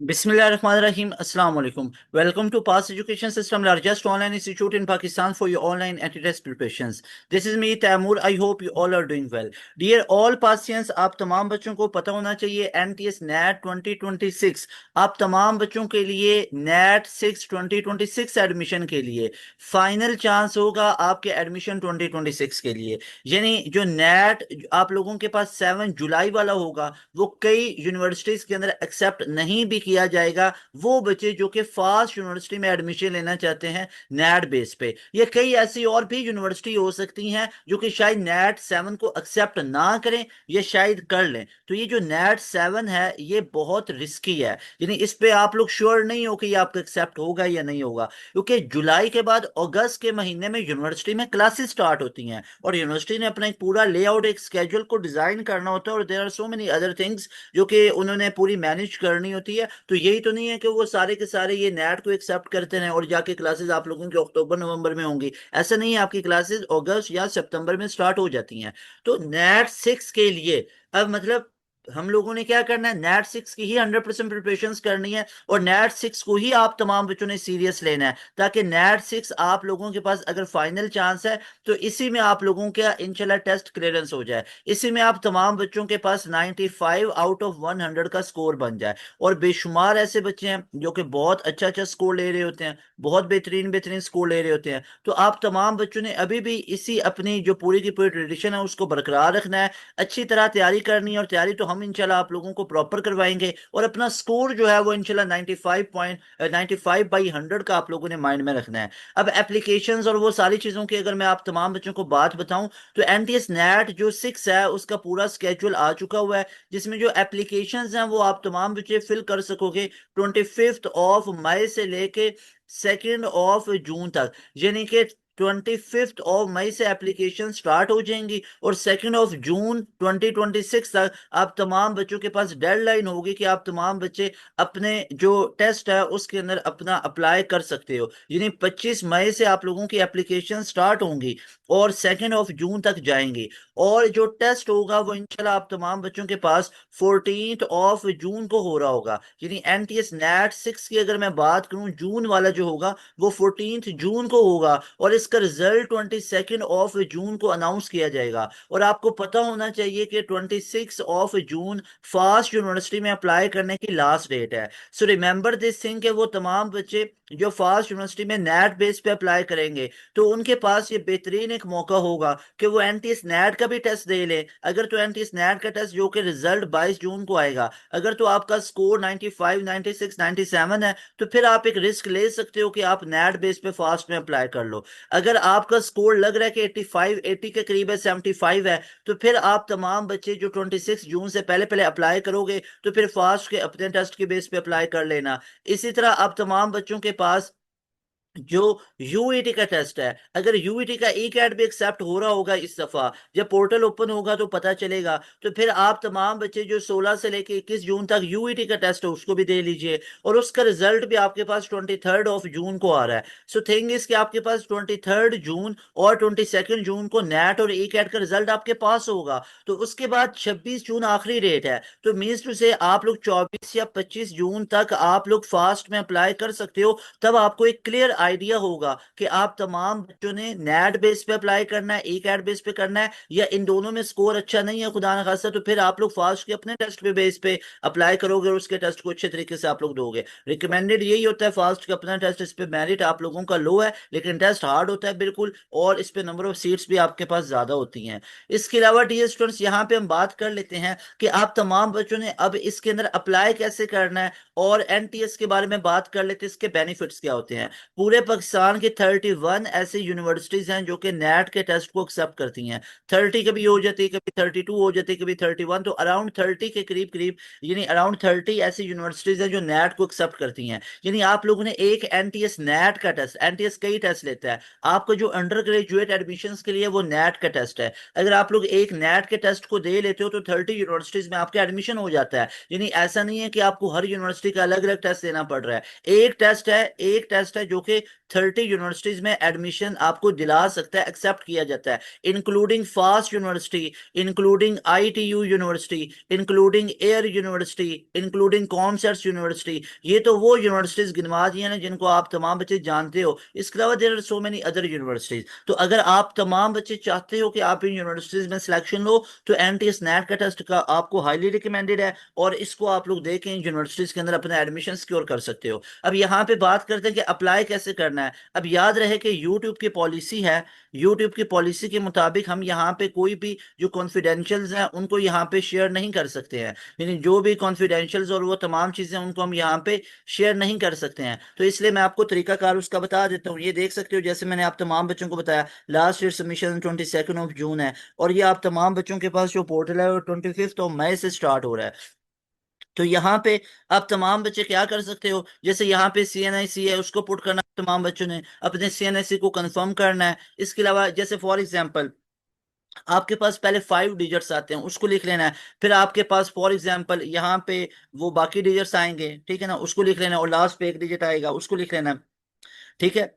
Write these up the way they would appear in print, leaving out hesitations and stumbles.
Bismillahirrahmanirrahim. Assalamu alaikum. Welcome to Pass Education System, largest online institute in Pakistan for your online anti-test preparations. This is me, Taimur. I hope you all are doing well. Dear all Pasians, आप तमाम बच्चों को पता होना चाहिए NTS NAT 2026 आप तमाम बच्चों के लिए NAT 6 2026 एडमिशन के लिए फाइनल चांस होगा आपके एडमिशन 2026 के लिए। यानी जो NAT आप लोगों के पास 7 जुलाई वाला होगा वो कई यूनिवर्सिटीज के अंदर एक्सेप्ट नहीं भी किया जाएगा। वो बच्चे जो कि फास्ट यूनिवर्सिटी में एडमिशन लेना चाहते हैं नैट बेस पे, ये कई ऐसी और भी यूनिवर्सिटी हो सकती हैं जो कि शायद नैट 7 को एक्सेप्ट ना करें या शायद कर लें। तो ये जो नैट 7 है ये बहुत रिस्की है, यानी इस पे आप लोग श्योर नहीं हो कि ये आपका एक्सेप्ट होगा या नहीं होगा, क्योंकि जुलाई के बाद अगस्त के महीने में यूनिवर्सिटी में क्लासेस स्टार्ट होती हैं और यूनिवर्सिटी ने अपना एक पूरा लेआउट, एक स्केड्यूल को डिजाइन करना होता है और there are so many other things जो कि उन्होंने पूरी मैनेज करनी होती है। तो यही तो नहीं है कि वो सारे के सारे ये नेट को एक्सेप्ट करते हैं और जाके क्लासेस आप लोगों की अक्टूबर नवंबर में होंगी। ऐसा नहीं है, आपकी क्लासेस अगस्त या सितंबर में स्टार्ट हो जाती हैं। तो नेट 6 के लिए अब मतलब हम लोगों ने क्या करना है, नेट 6 की ही 100% प्रिपरेशन करनी है और नेट 6 को ही आप तमाम बच्चों ने सीरियस लेना है, ताकि नेट 6 आप लोगों के पास अगर फाइनल चांस है तो इसी में आप लोगों का इंशाल्लाह टेस्ट क्लियरेंस हो जाए, इसी में आप तमाम बच्चों के पास 95 आउट ऑफ 100 का स्कोर बन जाए। और बेशुमार ऐसे बच्चे हैं जो कि बहुत अच्छा अच्छा स्कोर ले रहे होते हैं, बहुत बेहतरीन बेहतरीन स्कोर ले रहे होते हैं। तो आप तमाम बच्चों ने अभी भी इसी अपनी जो पूरी की पूरी ट्रेडिशन है उसको बरकरार रखना है, अच्छी तरह तैयारी करनी है। और तैयारी तो हम इंशाल्लाह आप लोगों को प्रॉपर करवाएंगे और अपना स्कोर जो है वो इंशाल्लाह 95 का आप लोगों ने माइंड में रखना है। अब एप्लीकेशंस और वो सारी चीज़ों की अगर मैं आप तमाम बच्चों को बात बताऊं तो एनटीएस नेट जो 6 है उसका पूरा स्केड्यूल आ चुका हुआ है, जिसमें जो एप्लीकेशंस हैं वो आप तमाम बच्चे फिल कर सकोगे 25 ऑफ मई से लेके 2 ऑफ जून तक। यानी कि 25 ऑफ मई से एप्लीकेशन स्टार्ट हो जाएंगी और 2 ऑफ जून 2026 तक आप तमाम बच्चों के पास डेडलाइन होगी कि आप तमाम बच्चे अपने जो टेस्ट है उसके अंदर अपना अप्लाई कर सकते हो। यानी 25 मई से आप लोगों की एप्लीकेशन स्टार्ट होंगी और 2 ऑफ जून तक जाएंगी। और जो टेस्ट होगा वो इंशाल्लाह आप तमाम बच्चों के पास 14 ऑफ जून को हो रहा होगा। यानी एनटीएस नेट 6 की अगर मैं बात करूं जून वाला जो होगा वो 14 जून को होगा और इसका रिजल्ट 22 ऑफ जून को अनाउंस किया जाएगा। और आपको पता होना चाहिए कि 26 ऑफ जून फास्ट यूनिवर्सिटी में अप्लाई करने की लास्ट डेट है। सो रिमेंबर दिस थिंग कि वो तमाम बच्चे जो फास्ट यूनिवर्सिटी में नेट बेस पे अप्लाई करेंगे तो उनके पास ये बेहतरीन एक मौका होगा कि वो एनटीएस नेट का भी टेस्ट दे ले। अगर तो एनटीएस नेट का टेस्ट जो कि रिजल्ट 22 जून को आएगा, अगर तो आपका स्कोर 95 96 97 है तो फिर आप एक रिस्क ले सकते हो कि आप नेट बेस पे फास्ट में अप्लाई कर लो। अगर आपका स्कोर लग रहा है कि 85 80 के करीब है, 75 है, तो फिर आप तमाम बच्चे जो 26 जून से पहले पहले अप्लाई करोगे तो फिर फास्ट के अपने टेस्ट के बेस पे अप्लाई कर लेना। इसी तरह आप तमाम बच्चों के पास जो यूईटी का टेस्ट है, अगर यूईटी का ई कैट भी एक्सेप्ट हो रहा होगा इस दफा, जब पोर्टल ओपन होगा तो पता चलेगा, तो फिर आप तमाम बच्चे जो 16 से लेके 21 जून तक यूईटी का टेस्ट है उसको भी दे लीजिए और उसका रिजल्ट भी आपके पास 23 ऑफ जून को आ रहा है। सो थिंग इज कि आपके पास 23 जून और 22 जून को नेट और ई कैट का रिजल्ट आपके पास होगा। तो उसके बाद 26 जून आखिरी डेट है, तो मीन्स टू से आप लोग 24 या 25 जून तक आप लोग फास्ट में अप्लाई कर सकते हो। तब आपको एक क्लियर आइडिया होगा कि आप तमाम बच्चों ने नेट बेस पे अप्लाई करना है, ई कैट बेस पे करना है, या इन दोनों में स्कोर अच्छा नहीं है खुदा न खास्ता, तो फिर आप लोग फास्ट के अपने टेस्ट पे बेस पे अप्लाई करोगे और उसके टेस्ट को अच्छे तरीके से आप लोग दोगे। रिकमेंडेड यही होता है फास्ट का अपना टेस्ट, इस पे मेरिट आप लोगों का लो है लेकिन टेस्ट हार्ड होता है बिल्कुल, और इस पे नंबर ऑफ सीट्स भी आपके पास ज्यादा होती हैं। इसके अलावा डियर स्टूडेंट्स यहाँ पे हम बात कर लेते हैं कि आप तमाम बच्चों ने अब इसके अंदर अप्लाई कैसे करना है और एनटीएस के बारे में बात कर लेते हैं, इसके बेनिफिट्स क्या होते हैं। पूरे पाकिस्तान की 31 ऐसे यूनिवर्सिटीज हैं जो कि नेट के टेस्ट को एक्सेप्ट करती हैं। 30 कभी हो जाती है, कभी 32 हो जाती है, कभी 31, तो अराउंड 30 के करीब करीब, यानी अराउंड 30 ऐसी यूनिवर्सिटीज हैं जो नेट को एक्सेप्ट करती हैं। यानी आप लोगों ने एक एनटीएस नेट का टेस्ट, एनटीएस कई टेस्ट लेता है, आपका जो अंडर ग्रेजुएट एडमिशन के लिए वो नेट का टेस्ट है। अगर आप लोग एक नेट के टेस्ट को दे लेते हो तो 30 यूनिवर्सिटीज में आपका एडमिशन हो जाता है। यानी ऐसा नहीं है कि आपको हर यूनिवर्सिटी का अलग अलग टेस्ट देना पड़ रहा है, एक टेस्ट है जो कि पे 30 यूनिवर्सिटीज में एडमिशन आपको दिला सकता है, एक्सेप्ट किया जाता है, including FAST university, including ITU university, including Air university, including commerce university. ये तो वो यूनिवर्सिटीज गिनवा दी हैं ना जिनको आप तमाम बच्चे जानते हो। इसके अलावा there are so many other universities. तो अगर आप तमाम बच्चे चाहते हो कि आप इन यूनिवर्सिटीज में सिलेक्शन लो तो NTS नेट का टेस्ट का आपको हाईली रिकमेंडेड है, और इसको आप लोग देखें यूनिवर्सिटीज के अंदर अपना एडमिशन सिक्योर कर सकते हो। अब यहाँ पे बात करते हैं कि अप्लाई कैसे करना है। अब याद रहे कि यूट्यूब की पॉलिसी है, यूट्यूब की पॉलिसी के मुताबिक हम यहाँ पे कोई भी जो कॉन्फिडेंशियल्स हैं उनको यहाँ पे शेयर नहीं कर सकते हैं, यानी जो भी कॉन्फिडेंशियल्स और वो तमाम चीजें उनको हम यहाँ पे शेयर नहीं कर सकते हैं। तो इसलिए मैं आपको तरीकाकार उसका बता देता हूँ। ये देख सकते हो जैसे मैंने आप तमाम बच्चों को बताया, लास्ट ईयर सबमिशन 22 है, और ये आप तमाम बच्चों के पास जो पोर्टल है वो 25 से स्टार्ट हो रहा है। तो यहाँ पे आप तमाम बच्चे क्या कर सकते हो, जैसे यहाँ पे CNIC है उसको पुट करना, तमाम बच्चों ने अपने CNIC को कंफर्म करना है। इसके अलावा जैसे फॉर एग्जांपल आपके पास पहले 5 डिजिट्स आते हैं उसको लिख लेना है, फिर आपके पास फॉर एग्जांपल यहाँ पे वो बाकी डिजिट्स आएंगे, ठीक है ना, उसको लिख लेना है, और लास्ट पे एक डिजिट आएगा उसको लिख लेना है, ठीक है।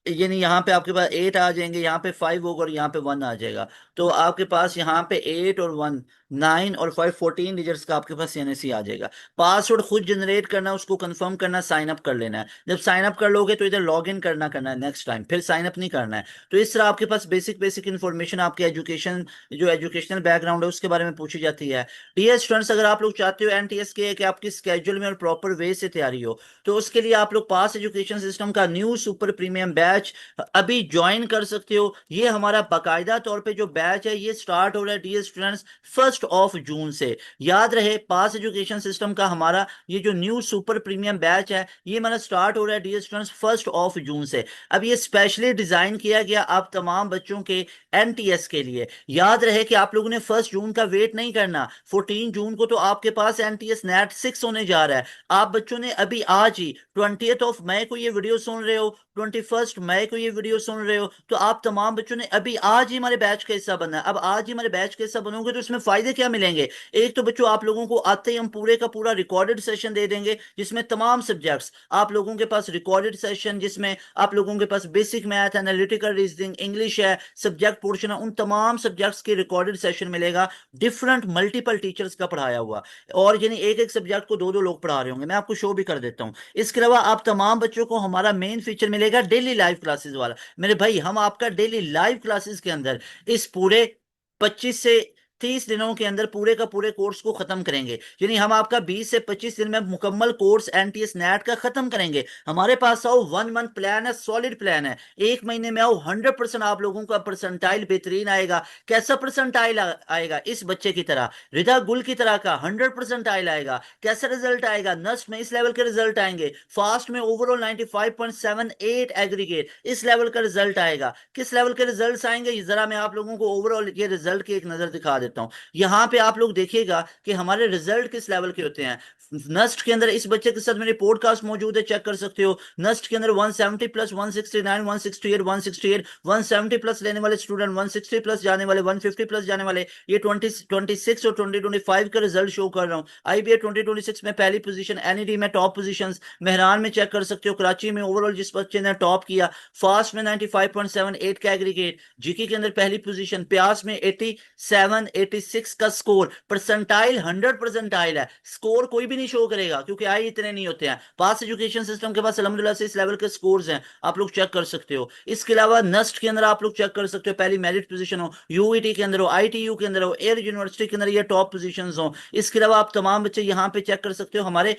यानी यहाँ पे आपके पास 8 आ जाएंगे, यहाँ पे 5 होगा और यहाँ पे 1 आ जाएगा। तो आपके पास यहाँ पे 8 और 1, 9 और 5, 14 डिजिट्स का आपके पास CNSE आ जाएगा। पासवर्ड खुद जनरेट करना, उसको कंफर्म करना, साइन अप कर लेना है। जब साइन अप कर लोगे तो इधर लॉग इन करना है नेक्स्ट टाइम, फिर साइन अप नहीं करना है। तो इस तरह आपके पास बेसिक बेसिक इन्फॉर्मेशन आपके एजुकेशन, जो एजुकेशनल बैकग्राउंड है उसके बारे में पूछी जाती है। डियर स्टूडेंट्स, अगर आप लोग चाहते हो NTS के कि आपकी स्केड्यूल में और प्रॉपर वे से तैयारी हो, तो उसके लिए आप लोग पास एजुकेशन सिस्टम का न्यू सुपर प्रीमियम बैच अभी ज्वाइन कर सकते हो। ये हमारा बाकायदा तौर पे जो बैच है ये स्टार्ट हो रहा है डियर स्टूडेंट्स 1 जून से। याद रहे पास एजुकेशन सिस्टम का हमारा ये जो न्यू सुपर प्रीमियम बैच है ये हमारा स्टार्ट हो रहा है डियर स्टूडेंट्स 1 जून से। अब ये स्पेशली डिजाइन किया गया आप तमाम बच्चों के NTS के लिए। याद रहे कि आप लोगों ने 1 जून का वेट नहीं करना, 14 जून को तो आपके पास NTS नेट 6 होने जा रहा है। आप बच्चों ने अभी आज ही 20 मई को ये वीडियो सुन रहे हो, 21 मई को ये वीडियो सुन रहे हो, तो आप तमाम बच्चों ने अभी आज ही हमारे बैच का हिस्सा बनना है। अब आज ही हमारे बैच का हिस्सा बनोगे तो इसमें फायदे क्या मिलेंगे। एक तो बच्चों आप लोगों को आते ही हम पूरे का पूरा रिकॉर्डेड सेशन दे देंगे जिसमें तमाम सब्जेक्ट्स आप लोगों के पास रिकॉर्डेड सेशन, जिसमें आप लोगों के पास basic math, analytical reasoning, English है, सब्जेक्ट पोर्शन है, उन तमाम सब्जेक्ट्स के रिकॉर्डेड सेशन मिलेगा, डिफरेंट मल्टीपल टीचर्स का पढ़ाया हुआ, और यानी एक एक सब्जेक्ट को दो दो लोग पढ़ा रहे होंगे। मैं आपको शो भी कर देता हूँ। इसके अलावा आप तमाम बच्चों को हमारा मेन फीचर मिलेगा डेली लाइव क्लासेस वाला। मेरे भाई हम आपका डेली लाइव क्लासेस के अंदर इस पूरे 25 से 30 दिनों के अंदर पूरे का पूरे कोर्स को खत्म करेंगे, यानी हम आपका 20 से 25 दिन में मुकम्मल कोर्स NTS नेट का खत्म करेंगे। हमारे पास आओ 1 मंथ प्लान है, सॉलिड प्लान है, 1 महीने में आओ 100% आप लोगों का परसेंटाइल बेहतरीन आएगा। कैसा परसेंटाइल आएगा, इस बच्चे की तरह, रिदा गुल की तरह का 100% आएगा। कैसा रिजल्ट आएगा, नस्ट में इस लेवल के रिजल्ट आएंगे, फास्ट में ओवरऑल 95.78 एग्रीगेट इस लेवल का रिजल्ट आएगा। किस लेवल के रिजल्ट आएंगे ये जरा मैं आप लोगों को ओवरऑल ये रिजल्ट की एक नजर दिखा देता हूं। यहाँ पे आप लोग देखिएगा कि हमारे रिजल्ट किस लेवल के होते हैं। नस्ट के अंदर इस बच्चे के साथ मेरे पॉडकास्ट मौजूद है, चेक कर सकते हो। नस्ट के अंदर 170 प्लस 169 168 168 170 प्लस लेने वाले स्टूडेंट, 160 प्लस जाने वाले, 150 प्लस जाने वाले, ये 2026 और 2025 का रिजल्ट शो कर रहा हूँ। IBA 2026 में पहली पोजीशन, NED में टॉप पोजीशंस, मेहरान में चेक कर सकते हो, कराची में ओवरऑल जिस बच्चे ने टॉप किया, फास्ट में 95.78 का एग्रीगेट, जीके के अंदर पहली पोजीशन, प्यास में 87 86 का स्कोर, परसेंटाइल 100 परसेंटाइल है। स्कोर कोई भी नहीं शो करेगा क्योंकि आई इतने नहीं होते हैं। पास एजुकेशन सिस्टम के पास अल्हम्दुलिल्लाह से इस लेवल के स्कोर्स हैं, आप लोग चेक कर सकते हो। इसके अलावा नस्ट के अंदर आप लोग चेक कर सकते हो पहली मेरिट पोजीशन हो, UET के अंदर हो, ITU के अंदर हो, एयर यूनिवर्सिटी के अंदर ये टॉप पोजीशंस हो। इसके अलावा आप तमाम बच्चे यहाँ पे चेक कर सकते हो हमारे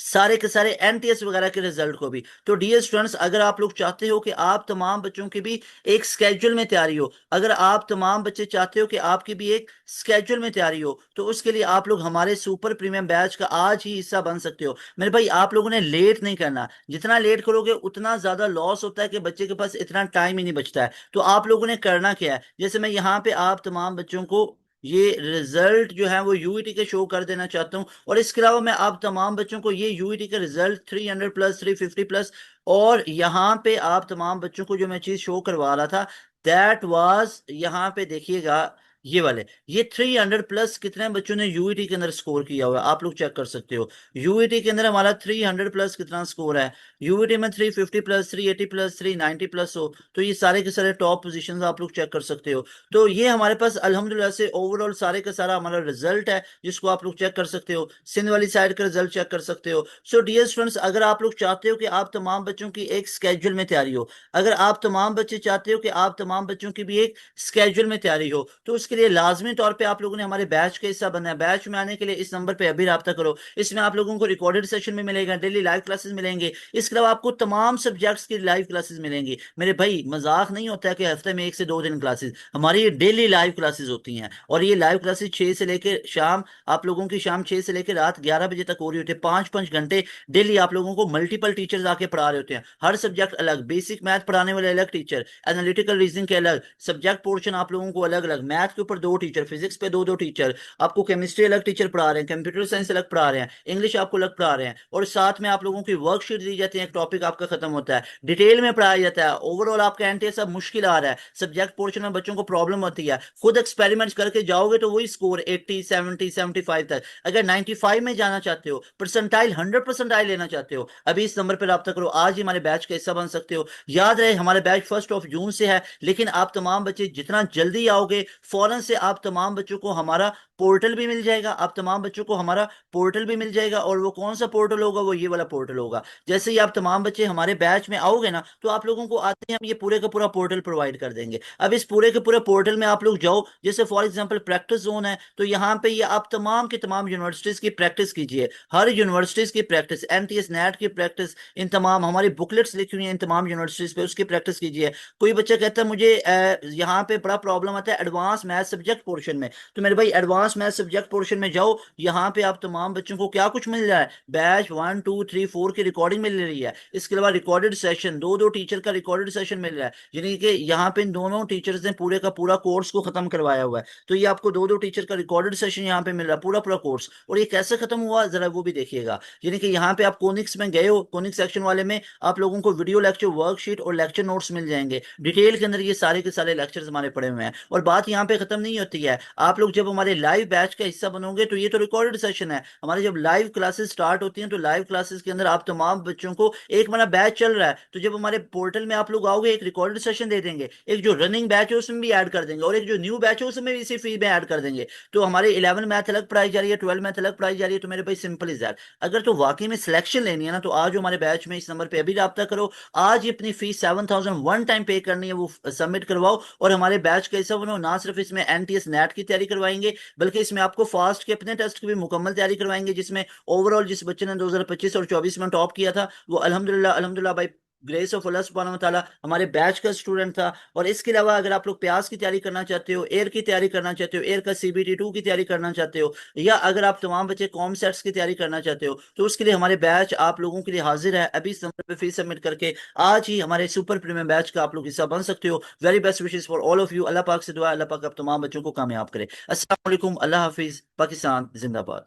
सारे के सारे NTS वगैरह के रिजल्ट को भी। तो डियर स्टूडेंट्स, अगर आप लोग चाहते हो कि आप तमाम बच्चों की भी एक स्केड्यूल में तैयारी हो, अगर आप तमाम बच्चे चाहते हो कि आपकी भी एक स्केड्यूल में तैयारी हो, तो उसके लिए आप लोग हमारे सुपर प्रीमियम बैच का आज ही हिस्सा बन सकते हो। मेरे भाई आप लोगों ने लेट नहीं करना, जितना लेट करोगे उतना ज्यादा लॉस होता है कि बच्चे के पास इतना टाइम ही नहीं बचता है। तो आप लोगों ने करना क्या है, जैसे मैं यहाँ पे आप तमाम बच्चों को ये रिजल्ट जो है वो UET के शो कर देना चाहता हूँ, और इसके अलावा मैं आप तमाम बच्चों को ये UET का रिजल्ट 300 प्लस 350 प्लस, और यहाँ पे आप तमाम बच्चों को जो मैं चीज शो करवा रहा था दैट वाज, यहाँ पे देखिएगा, ये वाले, ये 300 प्लस कितने बच्चों ने यूईटी के अंदर स्कोर किया हुआ है आप लोग चेक कर सकते हो। यूईटी के अंदर हमारा 300 प्लस कितना स्कोर है, यूईटी में 350 प्लस, 380 प्लस, 390 प्लस हो, तो ये सारे के सारे टॉप पोजीशंस आप लोग चेक कर सकते हो। तो ये हमारे पास अल्हम्दुलिल्लाह से ओवरऑल सारे का सारा हमारा रिजल्ट है, जिसको आप लोग चेक कर सकते हो। सिंध वाली साइड का रिजल्ट चेक कर सकते हो। सो डियर स्टूडेंट्स, अगर आप लोग चाहते हो कि आप तमाम बच्चों की एक स्केड्यूल में तैयारी हो, अगर आप तमाम बच्चे चाहते हो कि आप तमाम बच्चों की भी एक स्केड्यूल में तैयारी हो, तो उसके लिए लाजमी तौर पे आप लोगों ने हमारे बैच का हिस्सा बनना है। बैच में आने के लिए इस नंबर पे अभी रब्ता करो। इसमें आप लोगों को रिकॉर्डेड सेशन में मिलेगा, डेली लाइव क्लासेस मिलेंगे, इसके अलावा आपको तमाम सब्जेक्ट्स की लाइव क्लासेस मिलेंगी। मेरे भाई मजाक नहीं होता है कि हफ्ते में 1 से 2 दिन क्लासेस, हमारी ये डेली लाइव क्लासेस होती हैं। और ये लाइव क्लासेस 6 से लेकर शाम, आप लोगों की शाम 6 से लेकर रात 11 बजे तक हो रही होती है। 5 5 घंटे डेली आप लोगों को मल्टीपल टीचर्स आके पढ़ा रहे होते हैं। हर सब्जेक्ट अलग, बेसिक मैथ पढ़ाने वाले अलग टीचर, एनालिटिकल रीजनिंग के अलग सब्जेक्ट पोर्शन आप लोगों को अलग अलग, मैथ के ऊपर 2 टीचर, फिजिक्स पे 2 2 टीचर, आपको केमिस्ट्री अलग टीचर पढ़ा रहे हैं, कंप्यूटर साइंस अलग पढ़ा रहे हैं, इंग्लिश आपको अलग पढ़ा रहे हैं, और साथ में आप लोगों की वर्कशीट दी जाती है। एक टॉपिक आपका खत्म होता है, डिटेल में पढ़ाया जाता है। ओवरऑल आपका एनटीएस अब मुश्किल आ रहा है, सब्जेक्ट पोर्शन में बच्चों को प्रॉब्लम होती है, खुद एक्सपेरिमेंट करके जाओगे तो वही स्कोर 80 70 75 तक। अगर 95 में जाना चाहते हो, परसेंटाइल 100 परसेंटाइल लेना चाहते हो, अभी इस नंबर पर रब्ता करो, आज ही हमारे बैच का हिस्सा बन सकते हो। याद रहे हमारे बैच 1 जून से है, लेकिन आप तमाम बच्चे जितना जल्दी आओगे, फौरन से आप तमाम बच्चों को हमारा पोर्टल भी मिल जाएगा, आप तमाम बच्चों को हमारा पोर्टल भी मिल जाएगा। और वो कौन सा पोर्टल होगा, वो ये वाला पोर्टल होगा। जैसे ही आप तमाम बच्चे हमारे बैच में आओगे ना, तो आप लोगों को आते ही हम ये पूरे का पूरा पोर्टल प्रोवाइड कर देंगे। अब इस पूरे के पूरे पोर्टल में आप लोग जाओ, जैसे फॉर एग्जांपल प्रैक्टिस जोन है, तो यहाँ पे ये आप तमाम की तमाम यूनिवर्सिटीज की प्रैक्टिस कीजिए। हर यूनिवर्सिटीज की प्रैक्टिस, एमटीएस नेट की प्रैक्टिस, इन तमाम हमारी बुकलेट्स लिखी हुई हैं इन तमाम यूनिवर्सिटीज पे, उसकी प्रैक्टिस कीजिए। कोई बच्चा कहता है मुझे यहाँ पे बड़ा प्रॉब्लम आता है एडवांस मैथ सब्जेक्ट पोर्शन में, तो मेरे भाई एडवांस मैथ सब्जेक्ट पोर्शन में जाओ, यहाँ पे आप तमाम बच्चों को क्या कुछ मिल रहा है, बैच 1 2 3 4 की रिकॉर्डिंग मिल रही है। इसके अलावा रिकॉर्डेड सेशन, 2 2 टीचर का रिकॉर्डेड सेशन मिल रहा है, यानी कि यहाँ पे इन दोनों टीचर्स ने पूरे का पूरा कोर्स को खत्म करवाया हुआ है। तो ये आपको 2 2 टीचर का रिकॉर्डेड सेशन यहाँ पे मिल रहा है, पूरा पूरा कोर्स। और ये कैसे खत्म हुआ जरा वो भी देखिएगा। यानी कि यहाँ पे आप कोनिक्स में गए हो, कोनिक्स सेक्शन वाले में आप लोगों को वीडियो लेक्चर वर्कशीट और लेक्चर नोट्स मिल जाएंगे, डिटेल के अंदर ये सारे के सारे लेक्चर्स हमारे पड़े हुए हैं। और बात यहाँ पे खत्म नहीं होती है, आप लोग जब हमारे लाइव बैच का हिस्सा बनोगे, तो ये तो रिकॉर्डेड सेशन है, हमारे जब लाइव क्लासेस स्टार्ट होती हैं, तो लाइव क्लासेस के अंदर आप तमाम बच्चों को, एक हमारा बैच चल रहा है, तो जब हमारे पोर्टल में आप लोग आओगे, एक रिकॉर्डेड सेशन दे देंगे, एक जो रनिंग बैच है उसमें भी ऐड कर देंगे, और एक जो न्यू बैच है उसमें भी इसी फी में ऐड कर देंगे। तो हमारे 11 मैथ अलग पढ़ाई जा रही है, 12 मैथ अलग पढ़ाई जा रही है। तो मेरे भाई सिंपल इज दैट, अगर तो वाकई में सिलेक्शन लेनी है ना, तो आज हमारे बैच में इस नंबर पे अभी रब्ता करो, आज ही अपनी फीस 7,000 वन टाइम पे करनी है, वो सबमिट करवाओ, और हमारे बैच का हिस्सा बनो। ना सिर्फ इसमें एनटीएस नेट की तैयारी करवाएंगे, बल्कि इसमें आपको फास्ट के अपने टेस्ट की भी मुकम्मल तैयारी करवाएंगे, जिसमें ओवरऑल जिस बच्चे ने 2025 और 24 में टॉप किया था, वो अल्हम्दुलिल्लाह अल्हम्दुलिल्लाह भाई ग्रेस ऑफ अल्लाह सुब्हानहू व तआला हमारे बैच का स्टूडेंट था। और इसके अलावा अगर आप लोग प्यास की तैयारी करना चाहते हो, एयर की तैयारी करना चाहते हो, एयर का CBT 2 की तैयारी करना चाहते हो, या अगर आप तमाम बच्चे कॉम सेट्स की तैयारी करना चाहते हो, तो उसके लिए हमारे बैच आप लोगों के लिए हाजिर है। अभी इस नंबर पे फीस सबमिट करके आज ही हमारे सुपर प्रीमियम बैच का आप लोग हिस्सा बन सकते हो। Very best wishes for all of you. अल्लाह पाक से दुआ है, अल्लाह पाक आप तमाम बच्चों को कामयाब करे। अस्सलाम वालेकुम, अल्लाह हाफिज, पाकिस्तान जिंदाबाद।